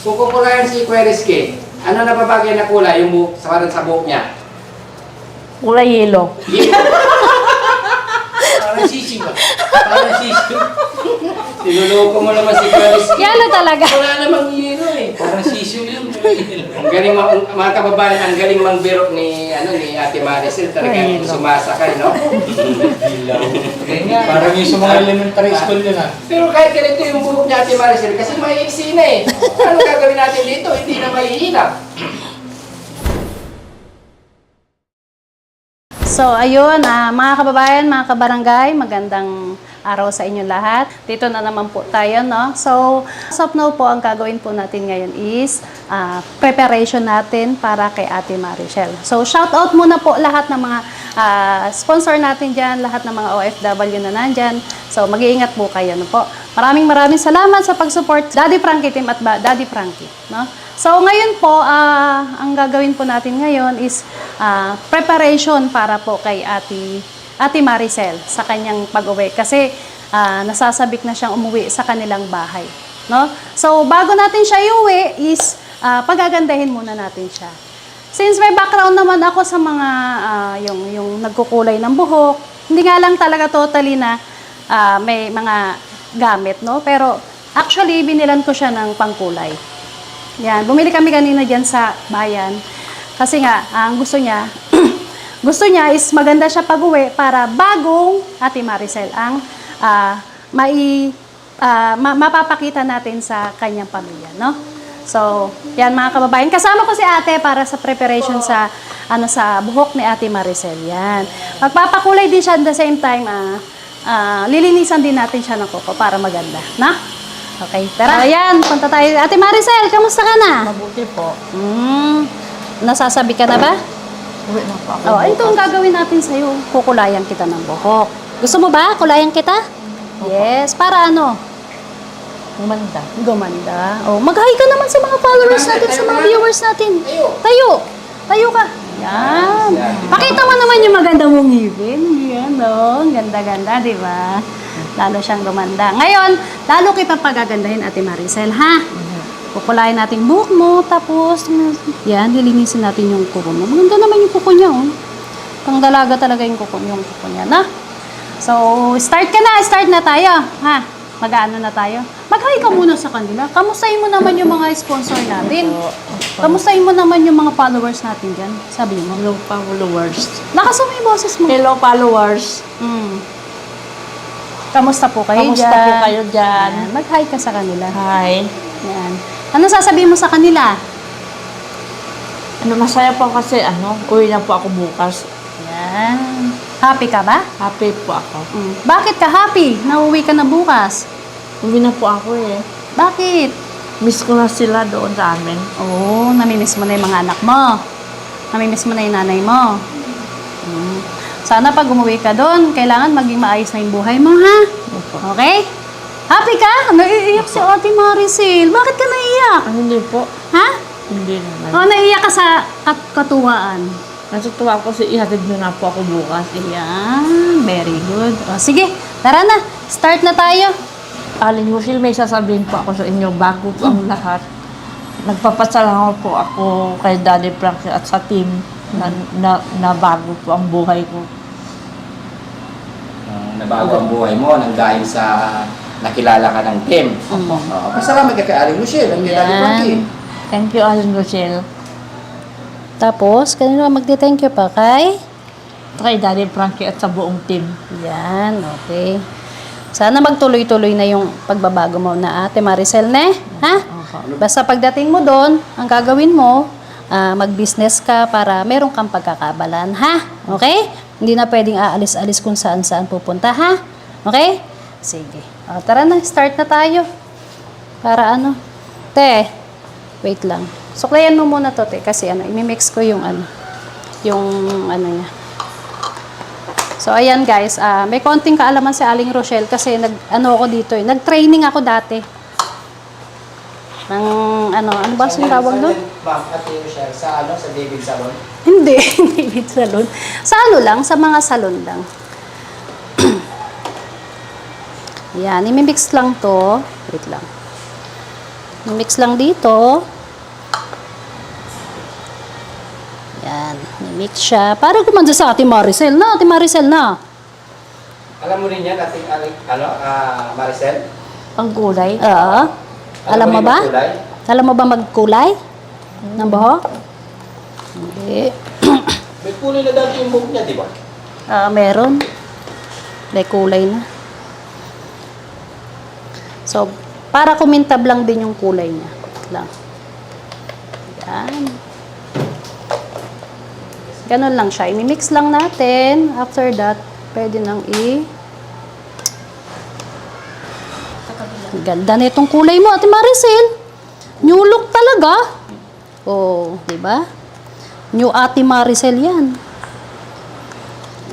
Kung kukulayan si Kuya Rizky, ano na babagay na kulay yung buhok sa buhok niya? Kulay yellow. Parang sisig ba? Parang sisig. Sinuloko mo naman si Kuya Rizky. Yellow talaga. Wala namang yelo eh. Parang sisig yun. Ang galing, mga kababayan, ang galing mangbiro ni Ate Maricel. Talagang sumasakay, no? Parang yung sa mga elementary school yun ha. Pero kahit ganito yung buhok ni Ate Maricel, kasi may iksi na eh. Ano gagawin natin dito? Hindi na mahihilap. So, ayun, mga kababayan, mga kabarangay, magandang araw sa inyo lahat. Dito na naman po tayo, no? So, as of now po, ang gagawin po natin ngayon is preparation natin para kay Ate Maricel. So, shout out muna po lahat ng mga sponsor natin dyan, lahat ng mga OFW na nandyan. So, mag-iingat po kayo, no po? Maraming salamat sa pag-support Daddy Frankie Team at Daddy Frankie, no? So, ngayon po, ang gagawin po natin ngayon is preparation para po kay Ate Maricel sa kanyang pag-uwi. Kasi nasasabik na siyang umuwi sa kanilang bahay. No? So, bago natin siya iuwi is pagagandahin muna natin siya. Since may background naman ako sa mga yung nagkukulay ng buhok, hindi nga lang talaga totally na may mga gamit, no? Pero actually, binilan ko siya ng pangkulay. Yan, bumili kami kanina diyan sa bayan. Kasi nga, ang gusto niya, gusto niya is maganda siya pag-uwi para bagong Ate Maricel ang mapapakita natin sa kanyang pamilya, no? So, yan mga kababayan. Kasama ko si Ate para sa preparation sa sa buhok ni Ate Maricel. Yan. Magpapakulay din siya at the same time, lilinisan din natin siya ng kuko para maganda, na? Okay, tara. Ayan, punta tayo. Ate Maricel, kamusta ka na? Mabuti po. Nasasabi ka na ba? Uwi na po ako. Oh, ito ang gagawin natin sa'yo. Kukulayan kita ng buhok. Gusto mo ba? Kulayan kita? Yes. Para ano? Gumanda. Gumanda. Oh, mag-hi ka naman sa mga followers natin, sa mga viewers natin. Tayo. Tayo ka. Yan. Pakita mo naman yung maganda mong ngipin. Yan, no? Ganda-ganda, di ba? Lalo siyang gumanda. Ngayon, lalo kita pagagandahin, Ate Maricel, ha? Kukulayan natin buhok mo, tapos, yan, lilinisin natin yung kuko mo. Maganda naman yung kuko niya, oh. Pang dalaga talaga yung kuko niya, na? So, start na tayo, ha? Mag-ano na tayo? Mag-hi ka muna sa kanila. Kamustahin mo naman yung mga sponsor natin. Kamustahin mo naman yung mga followers natin dyan. Sabi mo. Hello, followers. Lakas mo yung boses mo. Hello, followers. Kamusta po kayo Kamusta dyan? po kayo dyan? Yan. Mag-hi ka sa kanila. Hi. Yan. Ano sasabihin mo sa kanila? Masaya po kasi, uwi na po ako bukas. Yan. Happy ka ba? Happy po ako. Bakit ka happy? Nauwi ka na bukas. Uwi na po ako eh. Bakit? Miss ko na sila doon sa amin. Oo, namimiss mo na yung mga anak mo. Namimiss mo na yung nanay mo. Sana pag umuwi ka doon, kailangan maging maayos na yung buhay mo, ha? Okay? Happy ka? Naiiyak si Ate Maricel. Bakit ka naiiyak? Hindi po. Ha? Hindi naman. O, naiiyak ka sa katuwaan. Natutuwa ko kasi ihatid nyo na po ako bukas. Ayan, very good. O, sige, tara na. Start na tayo. Aling Rochelle, may sasabihin po ako sa inyo bago po ang lahat. Nagpapasalamat po ako kay Daddy Frankie at sa team na bago po ang buhay ko. Nabago ang buhay mo nang dahil sa nakilala ka ng team. Pasalamat ka kay Aling Rochelle, ang Daddy Frankie. Thank you, Aling Rochelle. Tapos, kanino magte-thank you pa kay? Kay Daddy Frankie at sa buong team. Yan, okay. Sana magtuloy-tuloy na yung pagbabago mo na Ate Maricel, ne? Ha? Basta pagdating mo doon, ang gagawin mo, mag-business ka para meron kang pagkakabalan, ha? Okay? Hindi na pwedeng aalis-alis kung saan-saan pupunta, ha? Okay? Sige. O, tara na, start na tayo. Para ano? Te, wait lang. Suklayan mo muna to, te, kasi imimix ko yung niya. So, ayan guys, may konting kaalaman si Aling Rochelle kasi ako dito eh. Nag-training ako dati. Ano ba ang tawag doon? Ma'am, Ate Rochelle, sa David Salon? Hindi, David Salon. Sa lang, sa mga salon lang. Yan, imimix lang to. Wait lang. Mix lang dito. Yan, mix siya. Para gumanda sa Ate Maricel na. Ate Maricel na. Alam mo rin yan, ating, Maricel? Ang gulay. Oo. Alam mo rin ba? ang kulay? Alam mo ba magkulay? Ng buhok? Hindi. May kulay na dati yung buhok niya, di ba? Meron. May kulay na. So, para kumintab lang din yung kulay niya. Lang. Yan. Ganun lang siya. I-mix lang natin. After that, pwede nang Ganda na itong kulay mo, Ate Maricel. New look talaga. Oh, di ba? New Ate Maricel yan.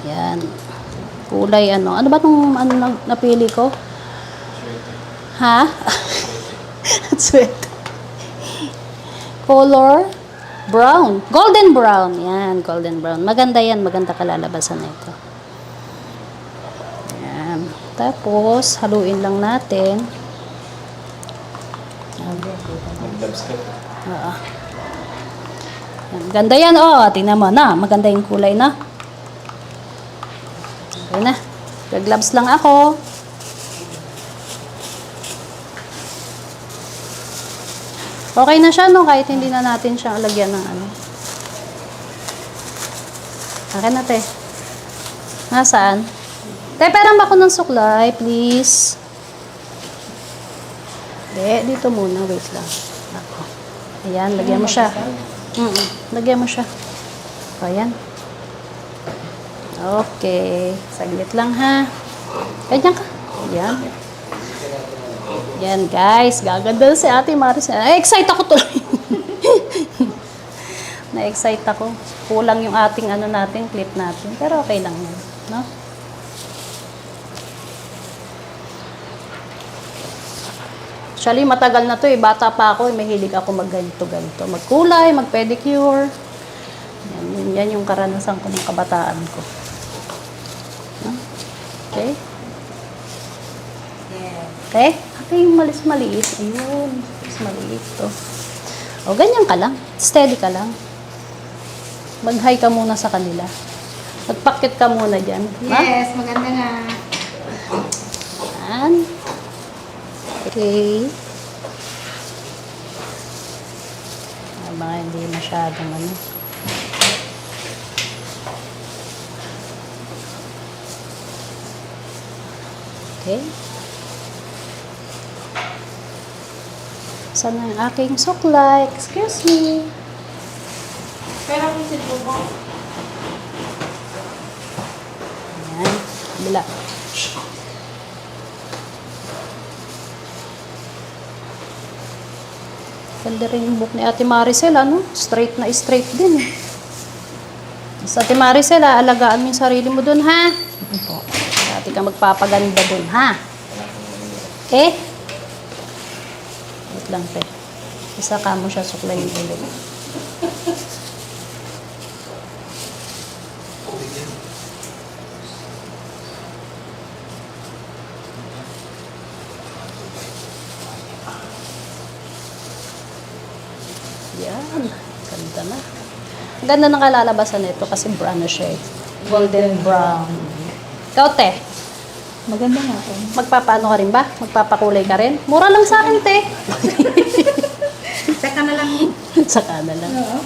Yan. Kulay ano. Ano ba itong napili ko? Ha? Sweat. Color brown. Golden brown. Yan, golden brown. Maganda yan. Maganda kalalabasan na ito. Yan. Tapos, haluin lang natin. Oo. Yan. Ganda yan. Oh, tingnan mo na. Maganda yung kulay na. Okay na. Gloves lang ako. Okay na siya, no? Kahit hindi na natin siya lagyan ng ano. Akin na, te. Nasaan? Te, peram ako ng suklay, please. Dito muna. Wait lang. Ako. Ayan, lagyan mo siya. Lagyan mo siya. O, ayan. Okay. Saglit lang, ha. Ganyan ka. Ayan. Yan, guys. Gaganda si Ate Maricel. Excite ako tuloy. Na-excite ako. Kulang yung ating ano natin, clip natin. Pero okay lang yan. No? Actually, matagal na to eh. Bata pa ako, mahilig ako mag-ganito-ganito. Magkulay, mag-pedicure. Yan yung karanasan ko ng kabataan ko. No? Okay? Okay? Okay, yung maliit. Ayun. Mas maliit to. O, ganyan ka lang. Steady ka lang. Mag-hi ka muna sa kanila. Magpakit ka muna dyan. Yes, maganda nga. Yan. Okay. Mga hindi masyadong ano. Okay. Saan na yung aking suklay? Excuse me. Pero ang isip mo, Ayan. Bila. Ganda rin yung book ni Ate Maricel, ano? Straight na straight din. Sa Ate Maricel, alagaan mo yung sarili mo dun, ha? Opo. Dati ka magpapaganda dun, ha? Okay? Wait lang, pe. Isa ka mo siya suklayin ulit. Yan. Ganda na. Ganda ng kalalabasan nito kasi brown na siya. Golden brown. Ikaw, te. Maganda nga po. Magpapaano ka rin ba? Magpapakulay ka rin? Mura lang sa akin, te. saka na lang. Saka na lang. Oo.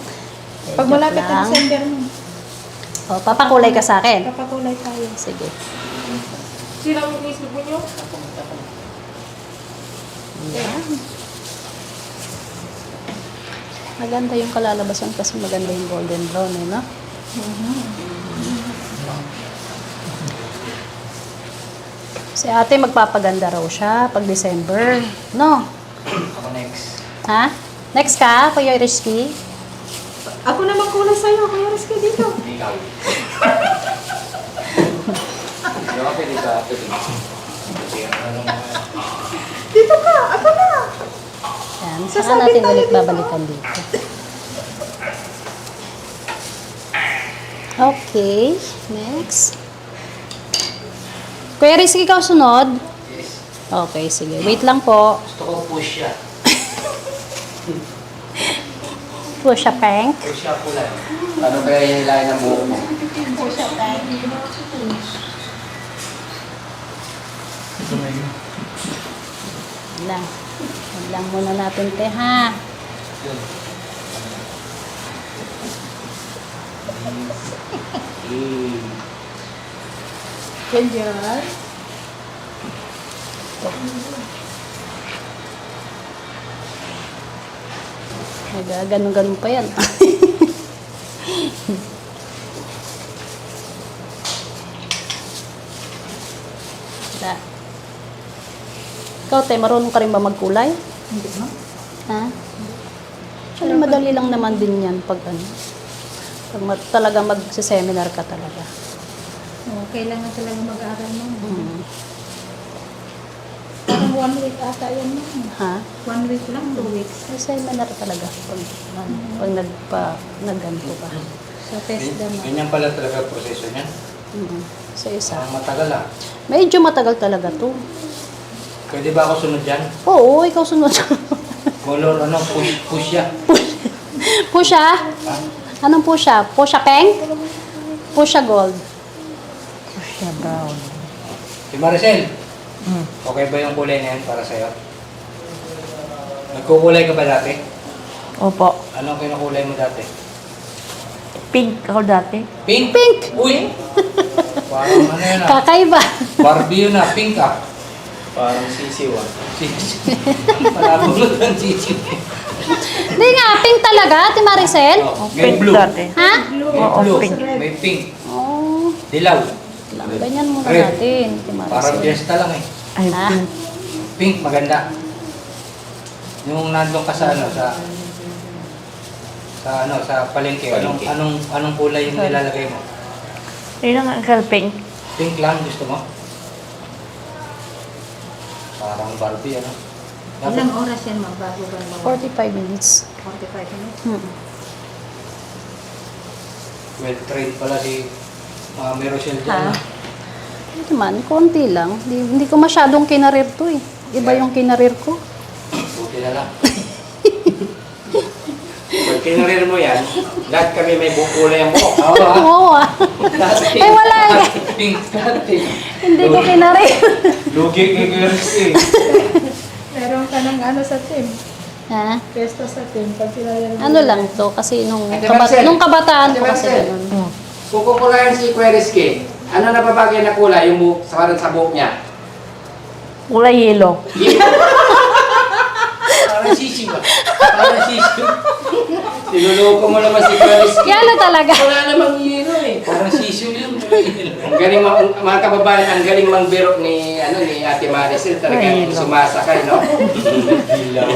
Eh, Pag malapit joke na lang. December mo, O, papakulay ka sa akin. papakulay tayo. Sige. Sila ang inisip mo nyo? Yan. Maganda yung kalalabasan kasi maganda yung golden brown, eh, no? Si ate magpapaganda raw siya pag December. No? Ako next. Ha? Next ka, Kuya Rizky? Ako na magkulay sa'yo, kaya riski dito. Ikaw. Hindi ako pwede sa atin. Dito ka, ako na. Yan. Saka natin ulit babalikan dito. Okay. Next. Kuya Rizky, ikaw sunod? Yes. Okay, sige. Wait lang po. Gusto ko push siya. Fuchsia pink. Fuchsia kulay. Paano kaya hinilain ng buhok mo? Lang. Lang muna natin, te, ha? Ganyan. Ganun-ganun pa yan. Da. Ikaw, te, marunong ka rin ba magkulay? Hindi mo? Ha? Actually, madali lang naman din yan pag ano. Pag talaga mag-seminar ka talaga. Oo, kailangan talaga mag-aaral mo. Mm. Parang 1 week ata yan mo. Ha? 1 week lang, 2 weeks. May seminar talaga pag, nagganto ka. So, test naman. Ganyan pala talaga proseso niyan. Sa isa. Parang matagal ah. Medyo matagal talaga to. Pwede ba ako sunod dyan? Oo, ikaw sunod. Color ano? Fuchsia. Pusha? Anong pusha? Pusha pink? Pusha gold. Fuchsia brown. Si Maricel, Mm. okay ba yung kulay na yan para sa'yo? Nagkukulay ka ba dati? Opo. Anong kinukulay mo dati? Pink ako dati. Pink? Pink! Uy! Parang ano yun ah. Kakaiba. Barbie yun ah, pink ah. Parang sisiw ah. Sisiw. Palabulot ng sisiw. Hindi nga, pink talaga, Ate Maricel. Oh, Pink may blue. dati. Ha? May Oo, blue. pink. May pink. Oo. Dilaw. Ganyan muna Red. natin, Ate Parang Maricel. fiesta lang eh. Ay, Ha? pink. Pink, maganda. Yung nandun ka sa ano, sa palengke, anong kulay yung nilalagay mo? Yun ang uncle pink. Pink lang gusto mo? Parang Barbie ano? Ilang oras yan magbago ba? 45 minutes. 45 minutes. Well trained pala si Mami Rochelle Ha? dyan. ah. Ito man, konti lang. Hindi ko masyadong kinarir to eh. Iba yung kinarir ko. Buti na lang. Pag kinarir mo yan, lahat kami may kulay ang buhok. Oo ah. Oo ah. Ay, wala eh. Pink dati. Hindi ko kinarir. Lugi kay Girls eh. Meron ka ng ano sa team. Ha? Pesta sa team. Pag pinayari mo. Ano lang to, kasi Ate Marcel. nung kabataan Ate ko kasi Marcel. ganun. Kung kukulayan si Querisky, ano na babagay na kulay yung buhok, sa buhok niya? Kulay yellow. Parang sisiw ba? Parang sisiw. Sinuloko mo naman si Querisky. Yalo talaga. Wala namang yelo eh. Parang sisiw yun. Ang galing mga kababayan, ang galing mangbiro ni Ate Maricel. Talagang sumasakay, no? Hilaw.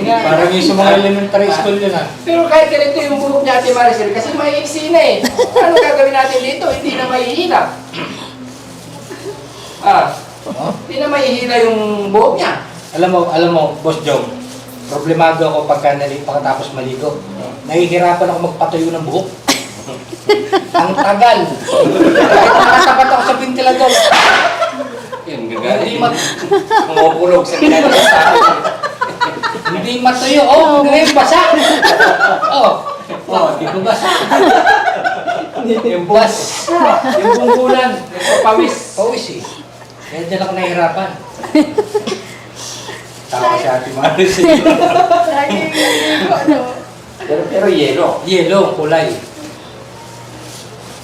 Parang yung sa mga elementary school yun ah. Pero kahit ganito yung buhok ni Ate Maricel, kasi maiksi na eh. Ano gagawin natin dito? Hindi na mahihila. Hindi na mahihila yung buhok niya. Alam mo, Boss Jong, problemado ako pagkatapos maligo. Nahihirapan ako magpatuyo ng buhok. Ang tagal. Kahit nakatapat ako sa ventilador. Yun, gagaling. Mumukulog sa ventilador sa akin. Hindi matuyo. Hindi basa. Di ko basa. Yung buwas. Yung bungkulan. Pawis. Pawis eh. Kaya dyan ako nahihirapan. Tawa si Ate Maricel. Pero yelo. Yelo ang kulay.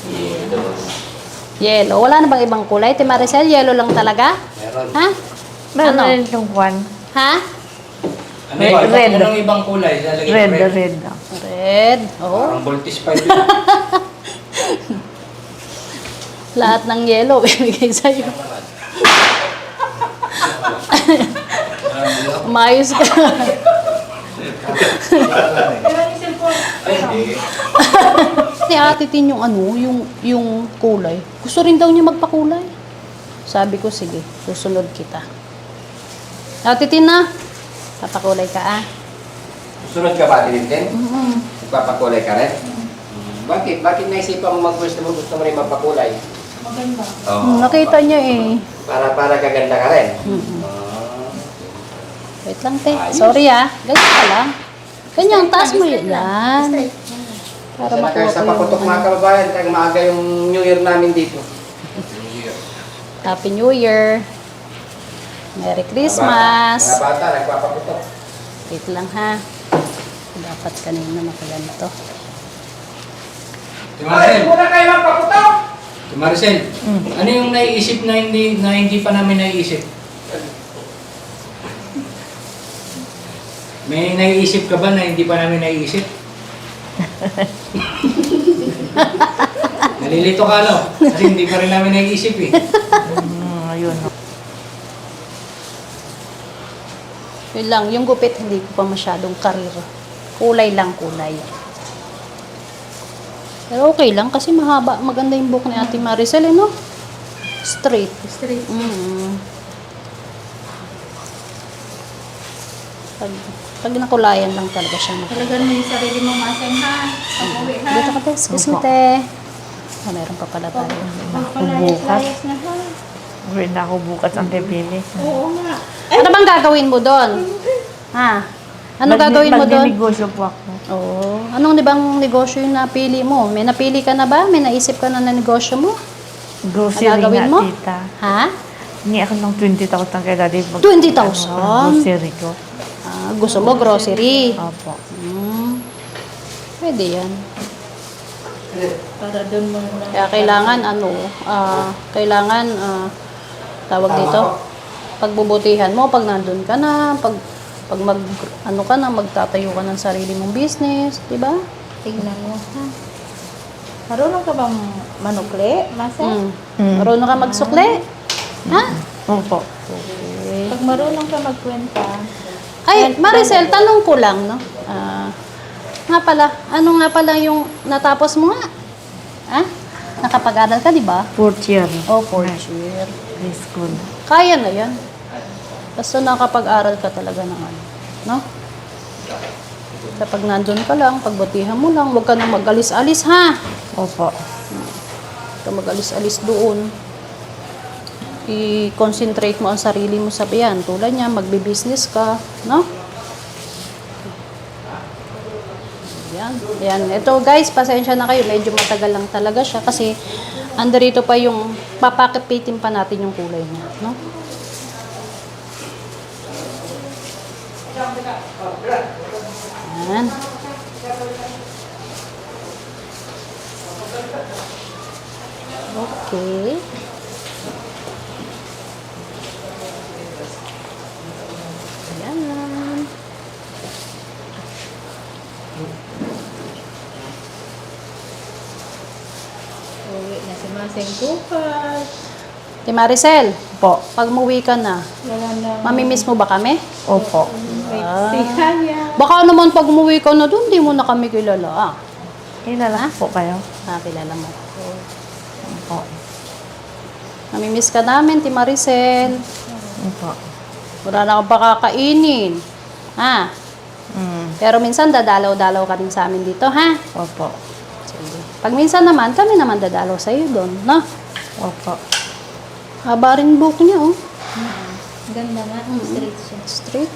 Yelo. Yellow. Wala na bang ibang kulay? Ate Maricel, yellow lang talaga? Meron. Ha? Meron Ano? rin yung one. Ha? Ano ba? Red. Anong ibang kulay? Lalagay Red, red. red. Red. Oo. Parang voltage pipe yun. Lahat ng yellow ibigay sa'yo. Umayos ka. Si Ate Tin yung yung kulay. Gusto rin daw niya magpakulay. Sabi ko, sige, susunod kita. Ate Tin na, papakulay ka ah. Sunod ka ba, Tintin? Nagpapakulay ka rin? Bakit? Bakit naisipan mo gusto mo rin magpakulay? Maganda. Nakita niya eh. Para kaganda ka rin? Wait lang, te. Sorry ah. Ganyan ka lang. Ganyan, taas mo yan. Yan. Para Sana kayo makuha sa ko paputok yung mga kababayan, kaya maaga yung New Year namin dito. Happy New Year. Merry Christmas. Mga bata, nagpapaputok. Wait lang ha. Dapat kanina nakaganto. Ay, muna kayo magpaputok! Maricel, ano yung naiisip na hindi pa namin naiisip? May naiisip ka ba na hindi pa namin naiisip? Nalilito ka, no? Kasi hindi pa rin namin naiisip eh. Ayun. Yun lang, yung gupit hindi ko pa masyadong karir. Kulay lang, kulay. Pero okay lang kasi mahaba, maganda yung buhok ni Ate Maricel, eh, no? Straight. Straight. Pag nakulayan lang talaga siya. Talagang mo yung sarili mo maseng ha. Pag-uwi ha. Dito ka, te. Excuse me, te. Oh, meron pa pala tayo. Pagpalayas-layas na ha. Uwi na ako bukas ang pipili. Oo nga. Ano bang gagawin mo doon? Ha? Ano gagawin mo doon? Magnegosyo po ako. Oo. Anong bang negosyo yung napili mo? May napili ka na ba? May naisip ka na negosyo mo? Grocery Ano gagawin nga, mo? tita. Ha? Hingi ako ng 20,000 kay daddy. 20,000? Grocery ko. Ah, gusto mo grocery? Opo. Pwede yan. Para doon mo na. Kaya kailangan tawag dito, pagbubutihan mo pag nandun ka na, pag magtatayo ka ng sarili mong business, di ba? Tignan mo ha. Marunong ka bang manukli, Maseng? Marunong ka magsukli? Ha? Opo. Pag marunong ka magkwenta, Ay, Maricel, tanong ko lang, no? Ano nga pala yung natapos mo nga? Ha? Nakapag-aral ka, di ba? 4th year. Oh, 4th year. High school. Kaya na yan. Basta nakapag-aral ka talaga ng ano, no? Kapag nandun ka lang, pagbutihan mo lang, huwag ka nang mag-alis-alis, ha? Opo. Huwag ka mag-alis-alis doon. I-concentrate mo ang sarili mo sa biyan. Tulad niya, magbe-business ka, no? Yan. Yan. Ito guys, pasensya na kayo. Medyo matagal lang talaga siya kasi andarito pa yung papakipitin pa natin yung kulay niya, no? Yan. Okay. Yan. uwi na si Maseng bukas. Ti Maricel, Po. pag umuwi ka na, Wala na. mamimiss mo ba kami? Opo. Wait, si Haya. Baka naman pag umuwi ka na doon, di mo na kami kilala. Kilala po kayo? Kilala mo. Opo. Namimiss ka namin, Ti Maricel. Opo. Wala na kang pakakainin. Ha? Pero minsan dadalaw-dalaw ka rin sa amin dito, ha? Opo. Sige. Pag minsan naman, kami naman dadalaw sa iyo doon, no? Opo. Haba rin book niya, oh. Ganda nga. Straight siya. Straight.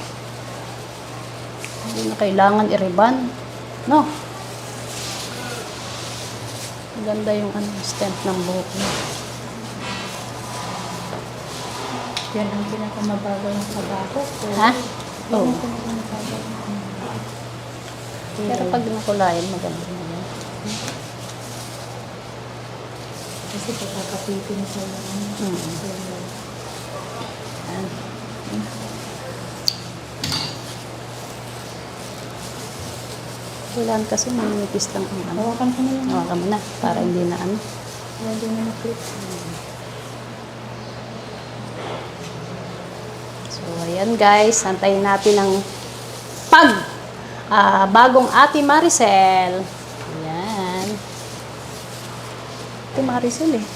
Hindi na kailangan i-ribbon. No? Ganda yung stem ng buhok niya. Yan ang pinakamabagal ng trabaho ko. Ha? Yan Oo. ang pinakamabagal. Pero pag nakulayan, maganda na yan. Kasi pagkakapitin sa mga Yan. Kailangan kasi manipis lang ang ano. hawakan ko na lang. Hawakan mo na, para hindi na ano. Hindi na na-clip. So, ayan guys, antayin natin ang bagong Ate Maricel. Ayan. Ate Maricel eh.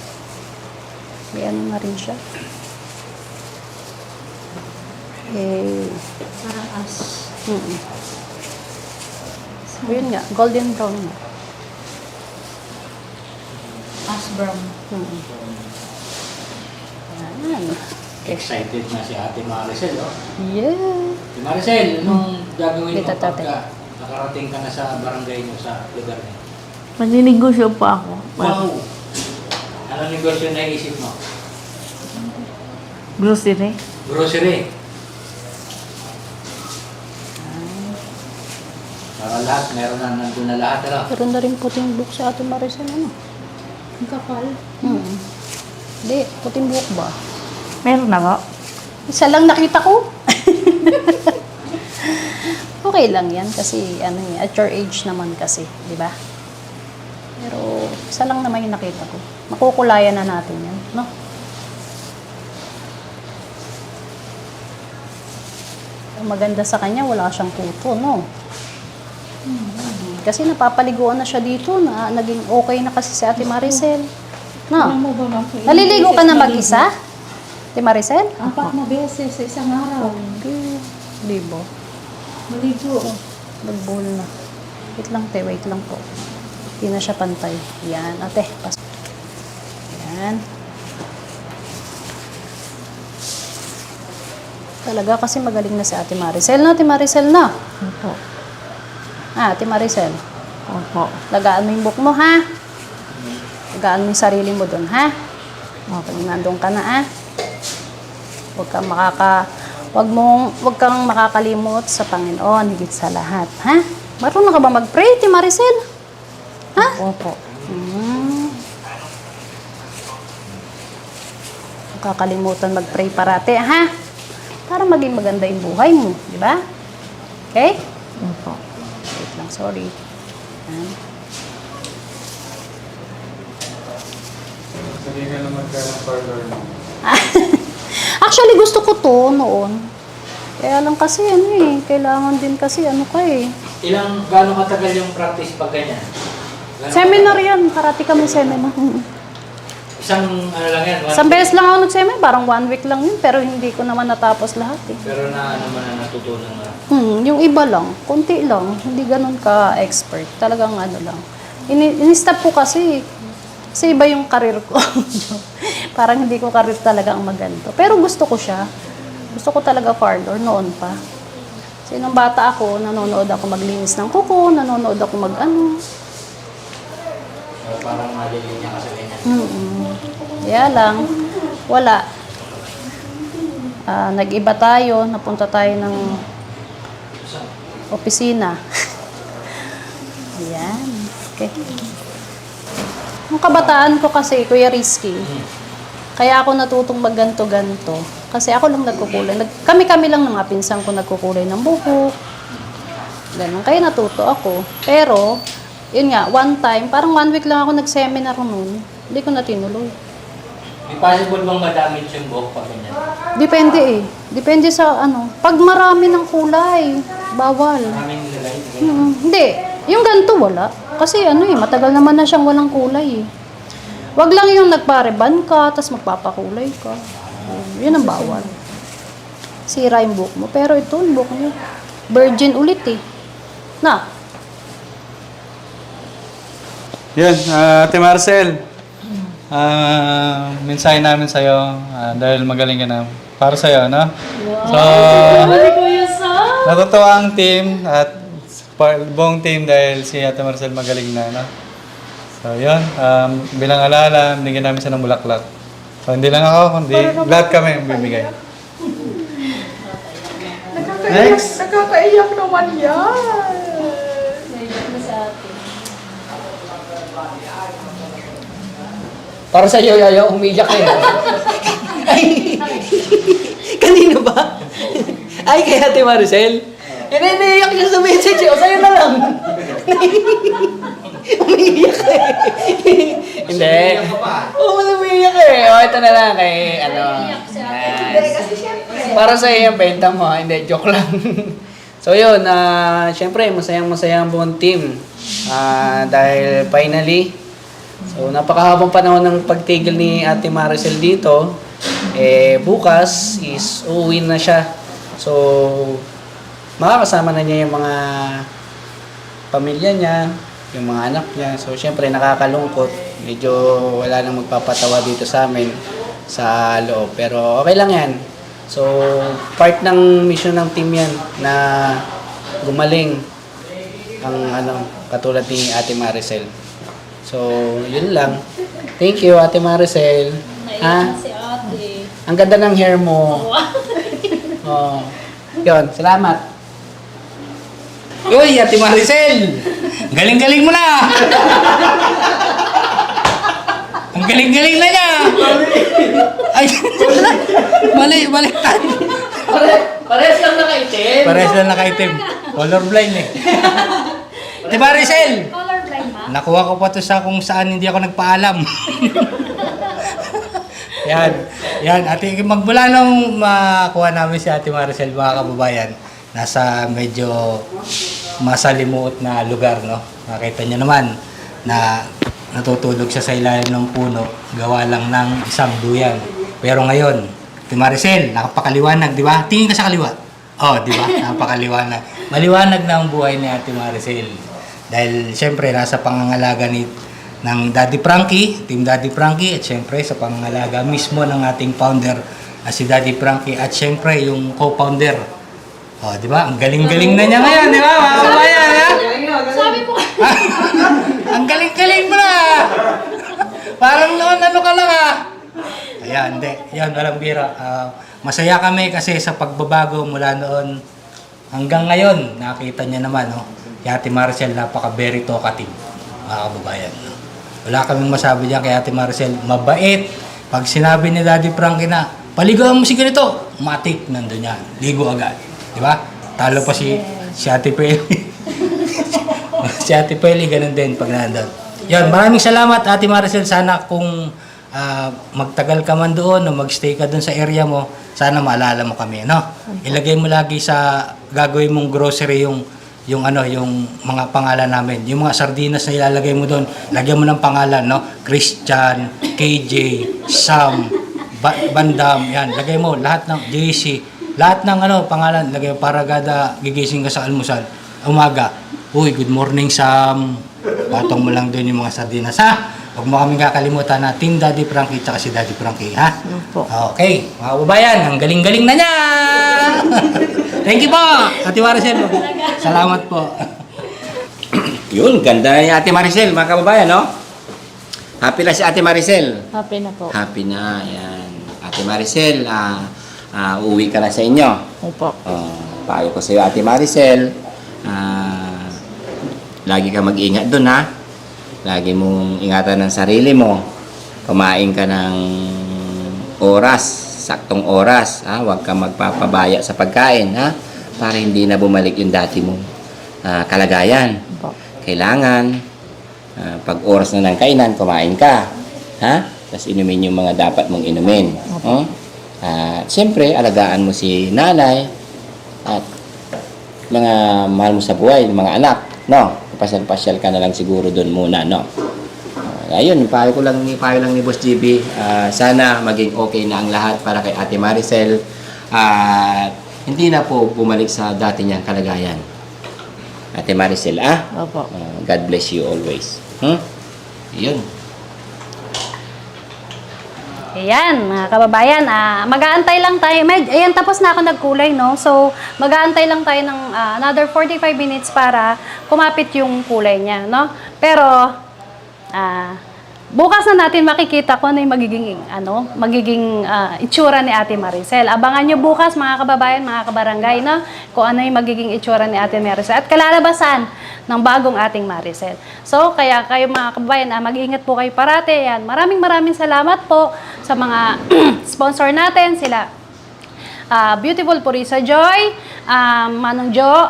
May ano na rin siya. Eh, Parang ash. so, yun nga, golden brown nga. Ash brown. Ayan. Excited na si Ate Maricel, oh. Yeah. Ate Maricel, anong gagawin mo Dito, tate. pagka Nakarating ka na sa barangay nyo, sa lugar nyo. Maninegosyo po ako. Wow! Anong negosyo na iisip mo? Grocery. Grocery. Para lahat, meron na nandun na lahat, ano? Meron na rin puting buhok sa Ate Maricel, ano? Ang kapal. Hindi, puting buhok ba? Meron na po. Isa lang nakita ko. Okay lang yan kasi ano eh, at your age naman kasi, di ba? Pero isa lang naman yung nakita ko. Makukulayan na natin yan, no? Ang maganda sa kanya, wala siyang kuto, no? Kasi napapaliguan na siya dito, na naging okay na kasi si Ate Maricel. Alam No? mo ba, ma'am? kung ilang Naliligo ka beses na maligo? mag-isa? Ate Maricel? 4 na beses sa isang araw. Libo. Maligo. Nag-bowl na. Wait lang, te. Wait lang po. Hindi na siya pantay. Yan. Ate, pas. Yan. Talaga kasi magaling na si Ate Maricel na. Ate Maricel na. Opo. Ate Maricel. Opo. Lagaan mo yung book mo, ha? Lagaan mo yung sarili mo doon, ha? Pag nandun ka na, ha? Huwag kang makakalimot sa Panginoon, higit sa lahat, ha? Marunong ka ba mag-pray, Ate Maricel? Ha? Opo. Huwag kakalimutan mag-pray parati, ha? Para maging maganda yung buhay mo, di ba? Okay? Opo. Wait lang, sorry. Yan. Hindi ka naman kaya ng parlor mo. Actually, gusto ko to noon. Kaya lang kasi ano eh, kailangan din kasi ano ka eh. Gaano katagal yung practice pag ganyan? Seminar yan, parati kami seminar. Isang ano lang yan? Isang beses lang ako nag-seminar, parang 1 week lang yun, pero hindi ko naman natapos lahat eh. Pero na ano man na natutunan mo. Yung iba lang, konti lang, hindi ganun ka-expert. Talagang ano lang. In-stop ko kasi iba yung karir ko. Parang hindi ko karir talaga ang maganto. Pero gusto ko siya. Gusto ko talaga parlor noon pa. Kasi nung bata ako, nanonood ako maglinis ng kuko, nanonood ako mag-ano. Parang malilin niya kasi ganyan. Kaya lang, wala. Nag-iba tayo, napunta tayo ng opisina. Ayan. Okay. Yung kabataan ko kasi, Kuya Rizky, kaya ako natutong magganto-ganto. Kasi ako lang nagkukulay. Kami-kami lang ng mga pinsan ko nagkukulay ng buhok. Ganun. Kaya natuto ako. Pero, yun nga, one time, parang 1 week lang ako nag-seminar noon. Hindi ko na tinuloy. May possible bang madamage yung buhok pag ganyan? Depende eh. Depende sa ano. Pag marami ng kulay, bawal. Maraming nilagay. Hindi. Yung ganito wala. Kasi ano eh, matagal naman na siyang walang kulay eh. Wag lang yung nagpareban ka, tapos magpapakulay ka. Yun ang bawal. Sira yung buhok mo. Pero ito, yung buhok niyo, virgin ulit eh. Na, Yan, Ate Marcel. Mensahe namin sa'yo dahil magaling ka na. Para sa'yo, no? So, natutuwa ang team at buong team dahil si Ate Marcel magaling na, no? So, yun. Bilang alala, binigyan namin siya ng bulaklak. So, hindi lang ako, kundi lahat kami ang bibigay. Next! Nakakaiyak naman yan. Para sa iyo, Yaya, umiyak eh. Ay, kanino ba? Ay, kay Ate Maricel. Iniiyak siya sa message. O, sa'yo na lang. Umiiyak eh. Hindi. Oo, umiiyak eh. O, ito na lang kay, para sa iyo yung benta mo. Hindi, joke lang. So, yun. Siyempre, masayang-masaya ang buong team. Dahil finally, so, napakahabang panahon ng pagtigil ni Ate Maricel dito. Bukas is uuwi na siya. So, makakasama na niya yung mga pamilya niya, yung mga anak niya. So, syempre, nakakalungkot. Medyo wala nang magpapatawa dito sa amin sa loob. Pero, okay lang yan. So, part ng mission ng team yan na gumaling ang katulad ni Ate Maricel. So, yun lang. Thank you, Ate Maricel. Ha? Si ate. Ang ganda ng hair mo. Oh. Yun, salamat. Uy, Ate Maricel! Galing-galing mo na! Ang galing-galing na niya! Ay, balik-baliktad. Parehas lang nakaitim. Parehas lang nakaitim. Colorblind eh. Ate Maricel! Colorblind ba? Nakuha ko pa to sa kung saan hindi ako nagpaalam. Yan. Yan. Ate, magmula nung makuha namin si Ate Maricel, mga kababayan, nasa medyo masalimuot na lugar, no? Nakita niyo naman na natutulog siya sa ilalim ng puno, gawa lang ng isang duyan. Pero ngayon, Ate Maricel, nakapakaliwanag, di ba? Tingin ka sa kaliwa. Oh, di ba? Napakaliwanag. Maliwanag na ang buhay ni Ate Maricel. Dahil siyempre nasa pangangalaga ng Daddy Frankie, Team Daddy Frankie, at siyempre sa pangangalaga mismo ng ating founder si Daddy Frankie, at siyempre yung co-founder. Oh, di ba? Ang galing-galing na niya ngayon, di ba? Mga kabayan, ha? Sabi po. Ang galing-galing mo na! Parang noon, ano ka lang, ha? Ayan, hindi. Yan, walang bira. Masaya kami kasi sa pagbabago mula noon hanggang ngayon. Nakita niya naman, no? Kay Ate Maricel, napaka-very talkative, mga kababayan. No? Wala kaming masabi diyan kay Ate Maricel. Mabait. Pag sinabi ni Daddy Frankie na, paligawan mo si ganito, matik, nandun yan. Ligo agad. Di ba? Talo pa si Ate Peli. Si Ate Peli, ganun din pag nandun. Yan, maraming salamat Ate Maricel. Sana kung magtagal ka man doon o magstay ka doon sa area mo, sana maalala mo kami, no? Ilagay mo lagi sa gagawin mong grocery yung mga pangalan namin. Yung mga sardinas na ilalagay mo doon, lagyan mo ng pangalan, no? Christian, KJ, Sam, Bandam, yan. Lagay mo lahat ng JC, lahat ng pangalan, lagay mo para kada gigising ka sa almusal, umaga. Uy, good morning Sam. Patong mo lang doon yung mga sardinas, ha? Huwag mo kaming kakalimutan na Team Daddy Frankie at si Daddy Frankie, ha? Opo. Okay, mga kababayan, ang galing-galing na niya! Thank you po, Ate Maricel. Salamat po. Yun, ganda na ni Ate Maricel, mga kababayan, no? Happy na si Ate Maricel. Happy na po. Happy na, yan. Ate Maricel, uuwi ka na sa inyo. Opo. Payo ko sa iyo, Ate Maricel, lagi ka mag-ingat dun, ha? Lagi mong ingatan ng sarili mo. Kumain ka ng oras, saktong oras, ha? Huwag ka magpapabaya sa pagkain, ha? Para hindi na bumalik yung dati mong kalagayan. Opo. Kailangan, pag oras na ng kainan, kumain ka, ha? Tapos inumin yung mga dapat mong inumin. Siyempre, alagaan mo si nanay at mga mahal mo sa buhay, mga anak, no? Pasyal-pasyal ka na lang siguro doon muna, no? Ayun, payo lang ni Boss GB. Sana maging okay na ang lahat para kay Ate Maricel. Hindi na po bumalik sa dati niyang kalagayan. Ate Maricel, Opo. God bless you always. Yun. Ayan, mga kababayan, mag-aantay lang tayo. Ayan, tapos na ako nagkulay, no? So, mag-aantay lang tayo ng another 45 minutes para kumapit yung kulay niya, no? Pero, bukas na natin makikita kung ano yung magiging itsura ni Ate Maricel. Abangan nyo bukas, mga kababayan, mga kabarangay, no? Kung ano yung magiging itsura ni Ate Maricel at kalalabasan ng bagong ating Maricel. So, kaya kayo mga kababayan, mag-iingat po kayo parate. Yan. Maraming salamat po sa mga sponsor natin, sila Beautiful Purisa Joy, Manong Jo,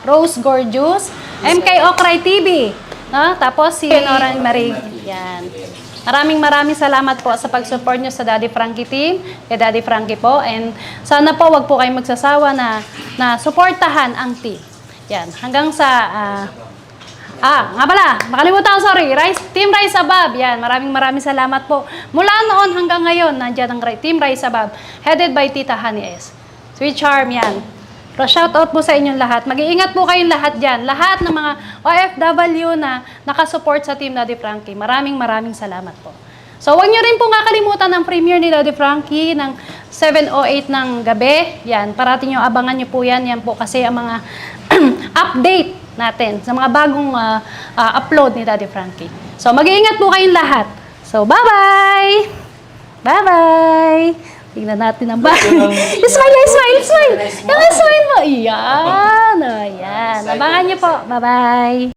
Rose Gorgeous, MK Okray TV, no? Tapos si Noran Marie. Yan. Maraming salamat po sa pag-support nyo sa Daddy Frankie team, kay Daddy Frankie po, and sana po wag po kayong magsasawa na suportahan ang team. Yan, hanggang sa nga pala, makalimutan ko, sorry, Team Rise Above. Yan, maraming salamat po. Mula noon hanggang ngayon, nandiyan ang Team Rise Above, headed by Tita Honey S. Sweet Charm, yan. Shout out po sa inyong lahat. Mag-iingat po kayong lahat dyan. Lahat ng mga OFW na nakasupport sa Team Daddy Frankie. Maraming salamat po. So, huwag nyo rin po kakalimutan ang premiere ni Daddy Frankie ng 7:08 ng gabi. Yan, parating nyo, abangan nyo po yan. Yan po kasi ang mga update natin, sa mga bagong upload ni Daddy Frankie. So, mag-iingat po kayong lahat. So, bye-bye! Bye-bye! Tingnan natin ang bahay. Smile! Yung smile mo! Iyan! Ayan. Abangan niyo po. Bye-bye!